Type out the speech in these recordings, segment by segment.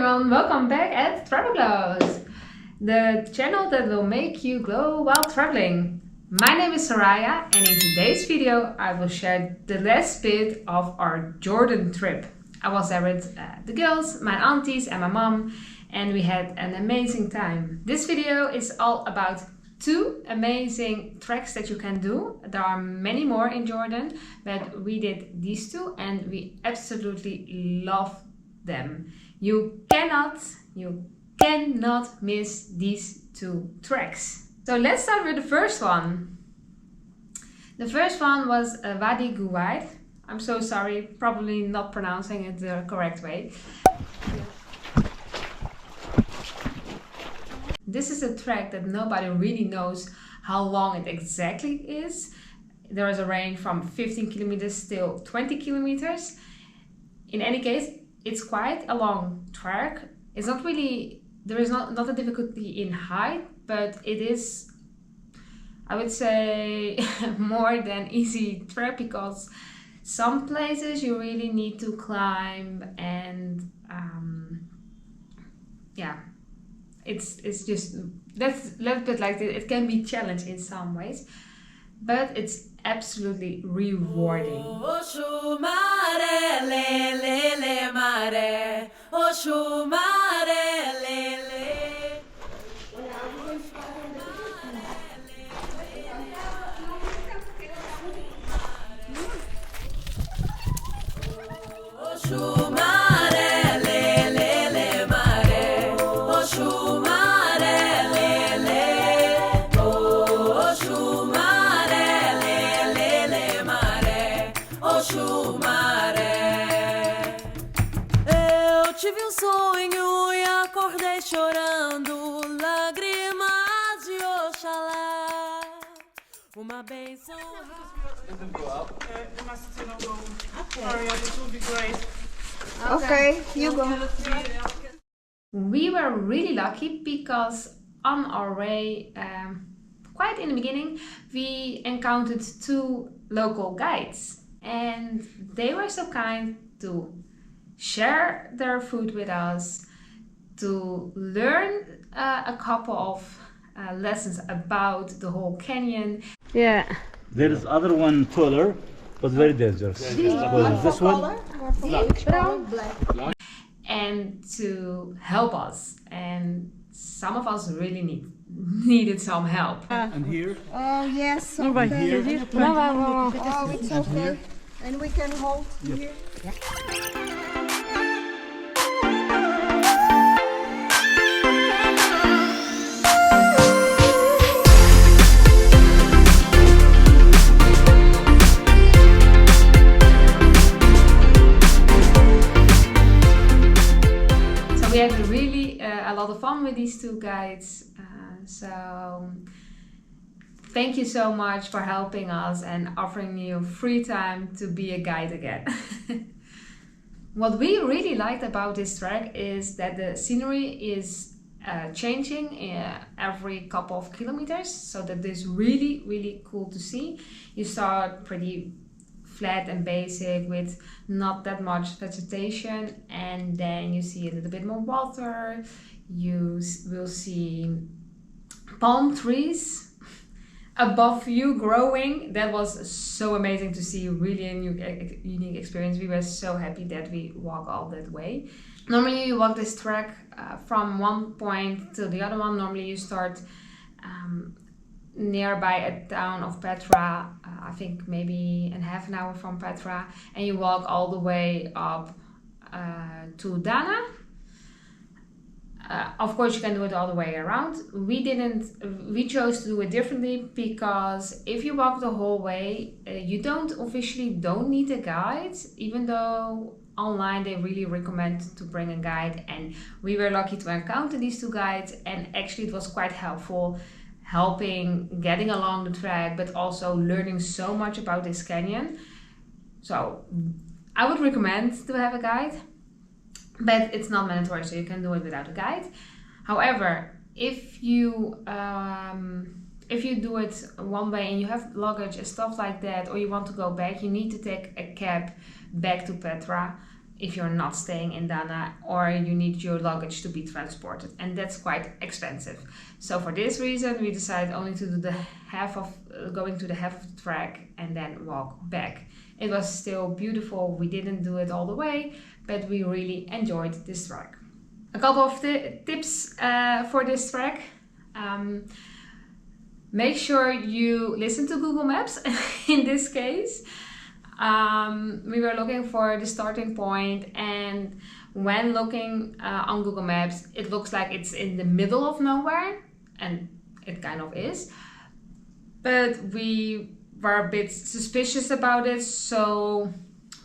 everyone, welcome back at Travel Glows, the channel that will make you glow while traveling. My name is Soraya, and in today's video I will share the last bit of our Jordan trip. I was there with the girls, my aunties and my mom, and we had an amazing time. This video is all about two amazing treks that you can do. There are many more in Jordan, but we did these two and we absolutely love them. You cannot miss these two treks. So let's start with the first one. The first one was Wadi Guwaid. I'm so sorry, probably not pronouncing it the correct way. This is a trek that nobody really knows how long it exactly is. There is a range from 15 kilometers till 20 kilometers. In any case, it's quite a long trek. It's not really, there is not a difficulty in height, but it is, I would say, more than easy trek, because some places you really need to climb, and it's just, that's a little bit like it can be challenged in some ways, but it's absolutely rewarding. Tive sonho e acordei chorando, lágrimas de Oxalá, uma benção. It will go up. It must still go. Sorry, it will be great. Okay, you go. We were really lucky because on our way, quite in the beginning, we encountered two local guides, and they were so kind to share their food with us, to learn a couple of lessons about the whole canyon. Yeah. There is other one taller, but very dangerous. This one, Brown, black. And to help us. And some of us really needed some help. and here, Oh, yes. here, Oh, it's okay. And we can hold here. We had really a lot of fun with these two guides. So thank you so much for helping us and offering you free time to be a guide again. What we really liked about this trek is that the scenery is changing every couple of kilometers, so that is really cool to see. You start pretty flat and basic with not that much vegetation, and then you see a little bit more water. You will see palm trees above you growing. That was so amazing to see, really a unique experience. We were so happy that we walked all that way. Normally you walk this trek from one point to the other one. Normally you start nearby a town of Petra, I think maybe in half an hour from Petra, and you walk all the way up to Dana. Of course you can do it all the way around. We chose to do it differently, because if you walk the whole way, you officially don't need a guide, even though online they really recommend to bring a guide, and we were lucky to encounter these two guides, and actually it was quite helping getting along the track, but also learning so much about this canyon. So I would recommend to have a guide, but it's not mandatory, so you can do it without a guide. However, if you do it one way and you have luggage and stuff like that, or you want to go back, you need to take a cab back to Petra. if you're not staying in Dana or you need your luggage to be transported, and that's quite expensive. So for this reason we decided only to do the half of going to the half of the trek and then walk back. It was still beautiful. We didn't do it all the way, but we really enjoyed this trek. A couple of tips for this trek. Make sure you listen to Google Maps in this case. We were looking for the starting point, and when looking on Google Maps, it looks like it's in the middle of nowhere, and it kind of is. But we were a bit suspicious about it, so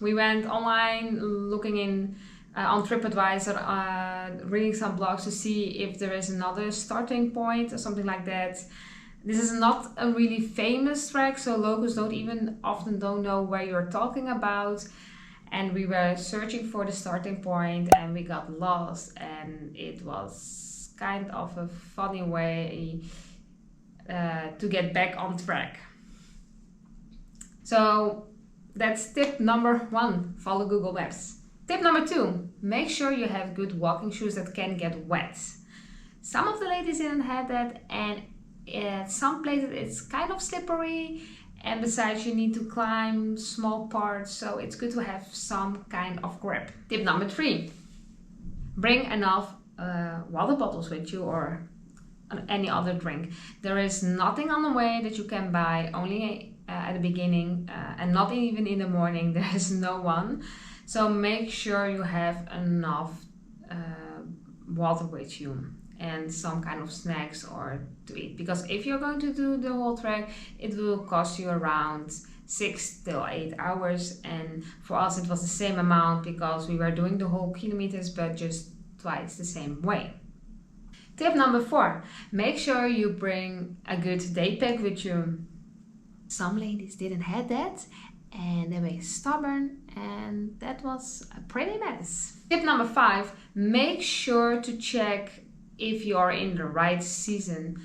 we went online looking in on TripAdvisor, reading some blogs to see if there is another starting point or something like that. This is not a really famous trek, so locals often don't know where you're talking about. And we were searching for the starting point and we got lost, and it was kind of a funny way to get back on track. So that's tip number 1, follow Google Maps. Tip number 2, make sure you have good walking shoes that can get wet. Some of the ladies didn't have that, and at some places it's kind of slippery, and besides you need to climb small parts, so it's good to have some kind of grip. Tip number 3, bring enough water bottles with you or any other drink. There is nothing on the way that you can buy, only at the beginning, and not even in the morning. There is no one, so make sure you have enough water with you and some kind of snacks or to eat, because if you're going to do the whole trek, it will cost you around 6 to 8 hours, and for us it was the same amount because we were doing the whole kilometers but just twice the same way. Tip number 4, make sure you bring a good day pack with you. Some ladies didn't have that and they were stubborn, and that was a pretty mess. Tip number 5, make sure to check if you are in the right season,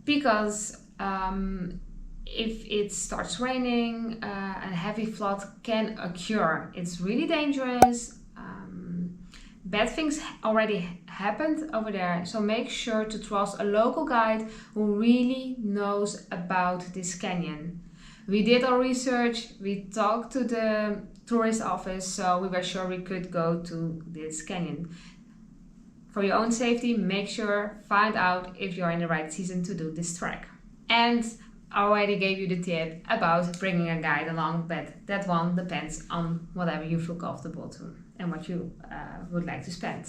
because if it starts raining, a heavy flood can occur. It's really dangerous. Bad things already happened over there, so make sure to trust a local guide who really knows about this canyon. We did our research, we talked to the tourist office, so we were sure we could go to this canyon. For your own safety, make sure, find out if you're in the right season to do this trek. And I already gave you the tip about bringing a guide along, but that one depends on whatever you feel comfortable to and what you would like to spend.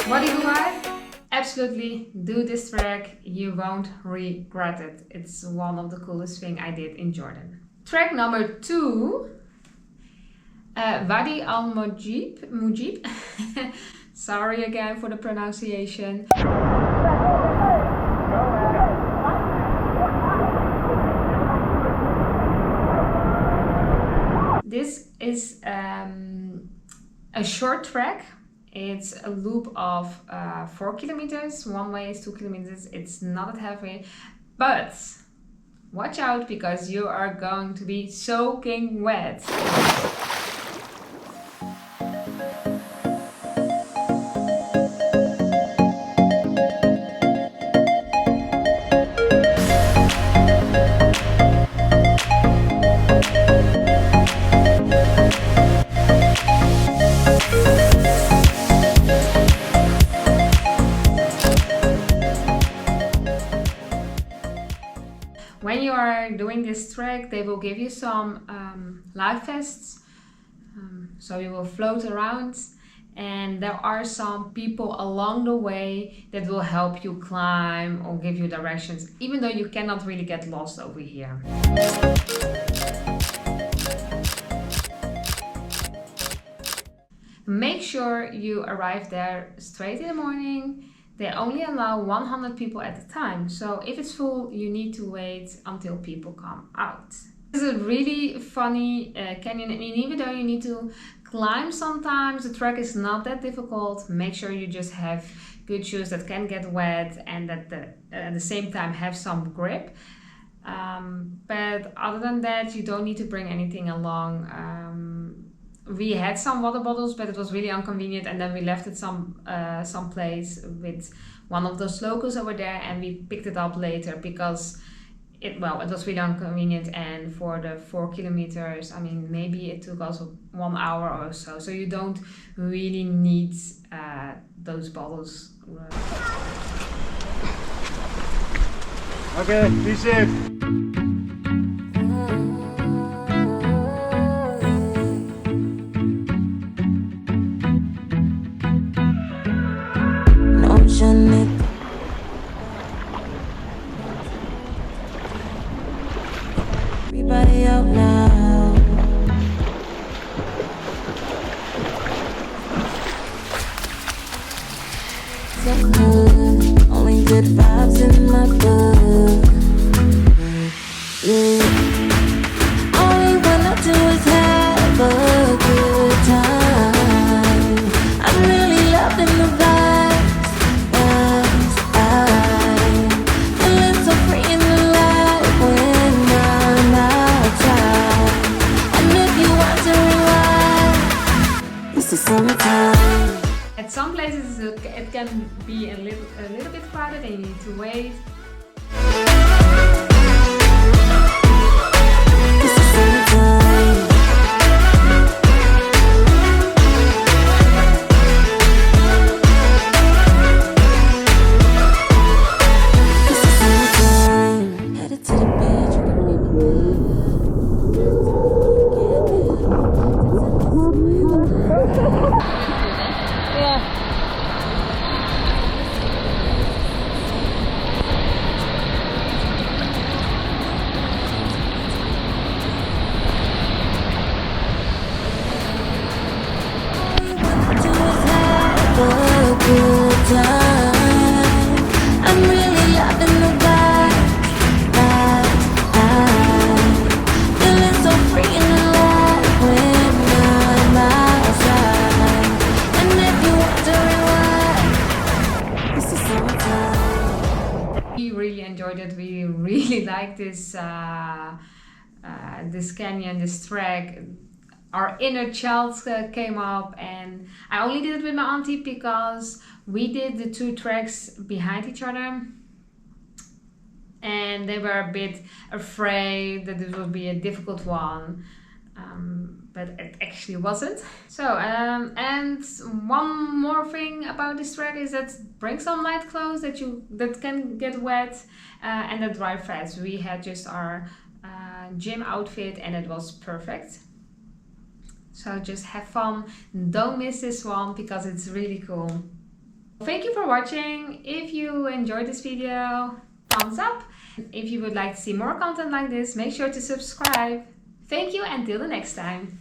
What do you like? Absolutely do this trek, you won't regret it. It's one of the coolest things I did in Jordan. Trek number 2, Wadi al-Mujib. Sorry again for the pronunciation. This is a short trek. It's a loop of 4 kilometers. One way is 2 kilometers. It's not that heavy, but watch out because you are going to be soaking wet. When you are doing this trek, they will give you some life vests, so you will float around, and there are some people along the way that will help you climb or give you directions, even though you cannot really get lost over here. Make sure you arrive there straight in the morning. They only allow 100 people at a time, so if it's full, you need to wait until people come out. It's a really funny canyon. I mean, even though you need to climb sometimes, the track is not that difficult. Make sure you just have good shoes that can get wet and that at the same time have some grip. But other than that, you don't need to bring anything along. We had some water bottles, but it was really inconvenient, and then we left it some place with one of those locals over there, and we picked it up later because it was really inconvenient. And for the 4 kilometers, I mean, maybe it took us 1 hour or so. So you don't really need those bottles. Okay, be safe. Everybody out now. So good, only good vibes in my book. Yeah. All we wanna do is have a good time. I'm really loving the vibes, I'm feeling so free in the light when I'm outside. And if you want to rewind, it's the summertime. At some places it can be a little bit crowded and you need to wait. It's the summertime. It's the summertime. Headed to the beach, you can meet me good time. I'm really loving the vibe. Feeling so free in the light when I'm outside. And if you want to rewind, it's the summertime. We really enjoyed it. We really liked this this canyon, this trek. Our inner child came up, and I only did it with my auntie because we did the 2 treks behind each other, and they were a bit afraid that it would be a difficult one, but it actually wasn't. So, and one more thing about this trek is that bring some light clothes that can get wet and that dry fast. We had just our gym outfit, and it was perfect. So just have fun, don't miss this one because it's really cool. Thank you for watching. If you enjoyed this video, thumbs up. If you would like to see more content like this, make sure to subscribe. Thank you, until the next time.